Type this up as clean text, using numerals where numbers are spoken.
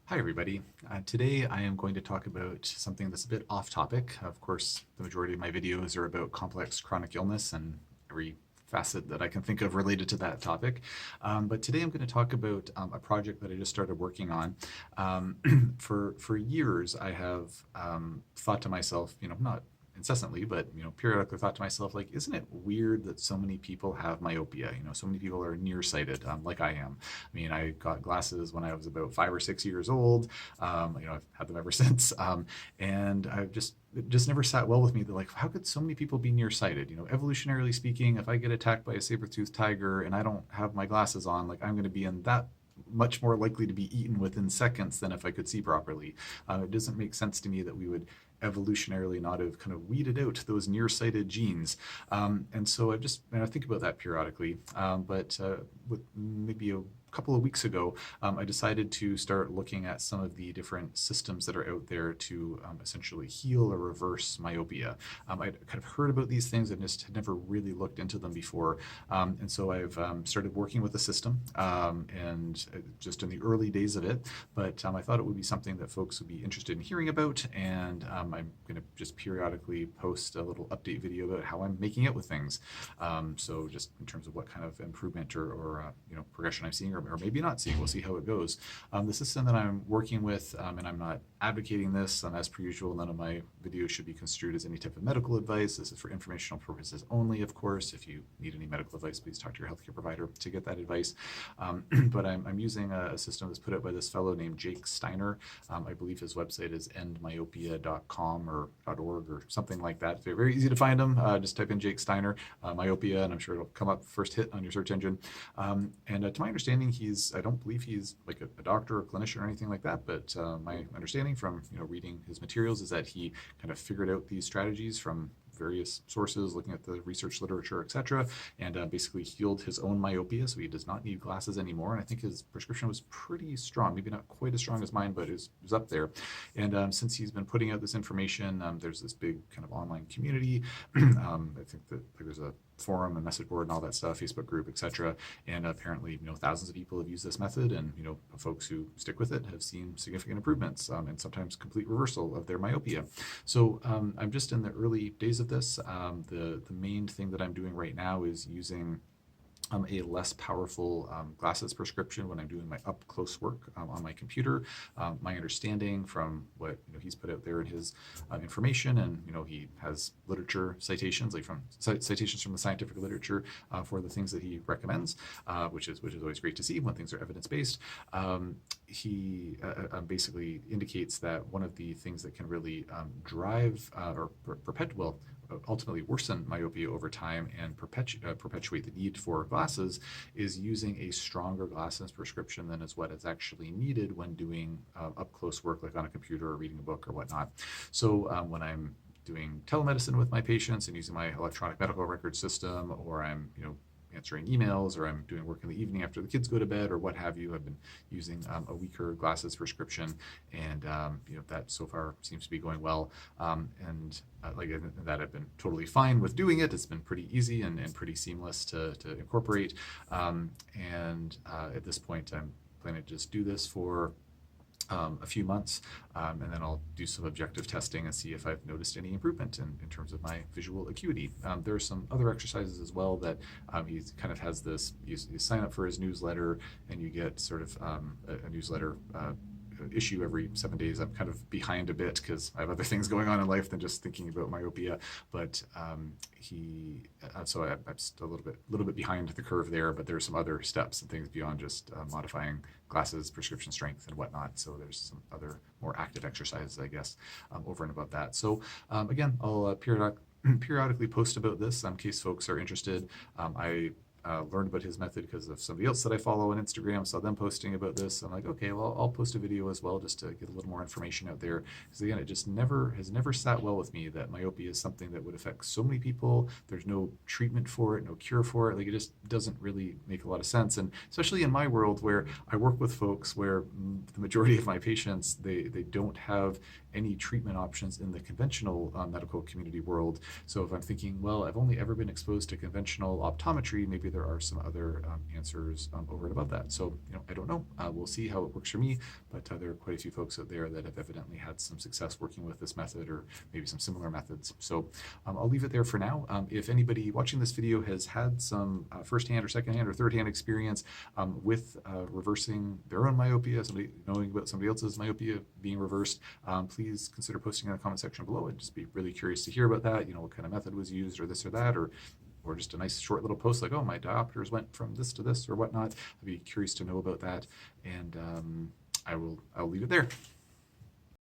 Hi, everybody. Today I am going to talk about something that's a bit off topic. Of course, the majority of my videos are about complex chronic illness and every facet that I can think of related to that topic. But today I'm going to talk about a project that I just started working on. For years, I have thought to myself, not incessantly, but periodically thought to myself, like, isn't it weird that so many people have myopia? So many people are nearsighted, like I am. I mean, I got glasses when I was about 5 or 6 years old. I've had them ever since, and I've just it just never sat well with me that, like, how could so many people be nearsighted? Evolutionarily speaking, if I get attacked by a saber-toothed tiger and I don't have my glasses on, like, I'm going to be in that much more likely to be eaten within seconds than if I could see properly. It doesn't make sense to me that we would evolutionarily not have kind of weeded out those nearsighted genes. And so I think about that periodically. But with maybe a couple of weeks ago, I decided to start looking at some of the different systems that are out there to essentially heal or reverse myopia. I'd kind of heard about these things and just had never really looked into them before. And so I've started working with the system and just in the early days of it. But I thought it would be something that folks would be interested in hearing about. And I'm going to just periodically post a little update video about how I'm making it with things. So just in terms of what kind of improvement or progression I'm seeing or maybe not seeing, we'll see how it goes. The system that I'm working with, and I'm not advocating this, as per usual, none of my videos should be construed as any type of medical advice. This is for informational purposes only, of course. If you need any medical advice, please talk to your healthcare provider to get that advice. But I'm using a system that's put out by this fellow named Jake Steiner. I believe his website is endmyopia.com or .org or something like that. They're very easy to find him. Just type in Jake Steiner, myopia, and I'm sure it'll come up first hit on your search engine. And to my understanding, I don't believe he's like a doctor or clinician or anything like that, but my understanding from reading his materials is that he kind of figured out these strategies from various sources, looking at the research literature, etc., and basically healed his own myopia, so he does not need glasses anymore. And I think his prescription was pretty strong, maybe not quite as strong as mine, but it was up there. And since he's been putting out this information, there's this big kind of online community. I think that there's a forum and message board and all that stuff, Facebook group, etc. And apparently, thousands of people have used this method, and folks who stick with it have seen significant improvements and sometimes complete reversal of their myopia. So I'm just in the early days of this. The main thing that I'm doing right now is using a less powerful glasses prescription when I'm doing my up close work on my computer. My understanding from what he's put out there in his information, and he has literature citations, like from citations from the scientific literature for the things that he recommends, which is always great to see when things are evidence based. He basically indicates that one of the things that can really drive or ultimately worsen myopia over time and perpetuate the need for glasses is using a stronger glasses prescription than is what is actually needed when doing up close work, like on a computer or reading a book or whatnot. So when I'm doing telemedicine with my patients and using my electronic medical record system, or I'm answering emails, or I'm doing work in the evening after the kids go to bed, or what have you, I've been using a weaker glasses prescription, and that so far seems to be going well. And like that, I've been totally fine with doing it. It's been pretty easy and pretty seamless to incorporate. And at this point, I'm planning to just do this for a few months, and then I'll do some objective testing and see if I've noticed any improvement in terms of my visual acuity. There are some other exercises as well that he kind of has this, you sign up for his newsletter and you get sort of a newsletter issue every 7 days. I'm kind of behind a bit because I have other things going on in life than just thinking about myopia. But so I'm still a little bit behind the curve there. But there are some other steps and things beyond just modifying glasses, prescription strength, and whatnot. So there's some other more active exercises, I guess, over and above that. So again, I'll periodically post about this in case folks are interested. I learned about his method because of somebody else that I follow on Instagram, saw them posting about this. I'm like, okay, well, I'll post a video as well just to get a little more information out there. Because again, it just has never sat well with me that myopia is something that would affect so many people. There's no treatment for it, no cure for it. Like, it just doesn't really make a lot of sense. And especially in my world where I work with folks where the majority of my patients, they don't have any treatment options in the conventional medical community world. So if I'm thinking, well, I've only ever been exposed to conventional optometry, maybe there are some other answers over and above that. So, I don't know. We'll see how it works for me, but there are quite a few folks out there that have evidently had some success working with this method or maybe some similar methods. So I'll leave it there for now. If anybody watching this video has had some firsthand or secondhand or thirdhand experience with reversing their own myopia, somebody knowing about somebody else's myopia being reversed, please consider posting in the comment section below. I'd just be really curious to hear about that, what kind of method was used or this or that, or just a nice short little post like, oh, my diopters went from this to this or whatnot. I'd be curious to know about that, and I'll leave it there.